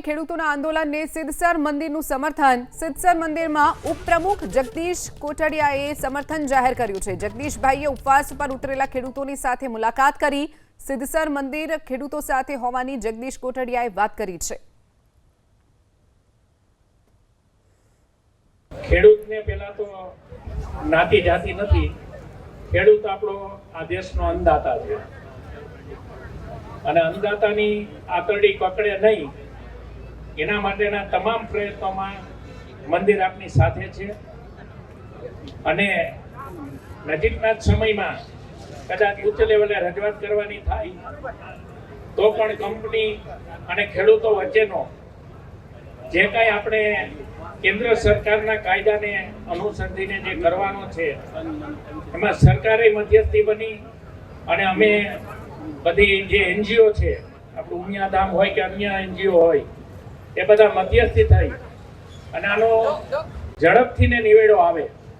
ખેડૂતોના આંદોલનને સિદ્ધસર મંદિરનું સમર્થન। સિદ્ધસર મંદિરમાં ઉપપ્રમુખ જગદીશ કોટડિયાએ સમર્થન જાહેર કર્યું છે। જગદીશભાઈએ ઉપવાસ પર ઉતરેલા ખેડૂતોની સાથે મુલાકાત કરી। સિદ્ધસર મંદિર ખેડૂતો સાથે હોવાની જગદીશ કોટડિયાએ વાત કરી છે। ખેડૂતને પહેલા તો નાતી જાતિ નથી, ખેડૂત આપણો આ દેશનો અન્નદાતા છે અને અન્નદાતાની આતરડી પકડે નહીં એના માટેના તમામ પ્રયત્નોમાં મંદિર આપની સાથે છે અને નજીકના જ સમયમાં કદાચ ઉચ્ચ લેવલે રજૂઆત કરવાની થાય તો પણ કંપની અને ખેડૂતો વચ્ચેનો જે કાંઈ આપણે કેન્દ્ર સરકારના કાયદાને અનુસંધીને જે કરવાનો છે એમાં સરકારે મધ્યસ્થી બની અને અમે બધી જે એનજીઓ છે, આપણું ઉમિયાધામ હોય કે અન્ય એનજીઓ હોય, એ બધા મધ્યસ્થી થઈ અને આનો ઝડપથી ને નિવેડો આવે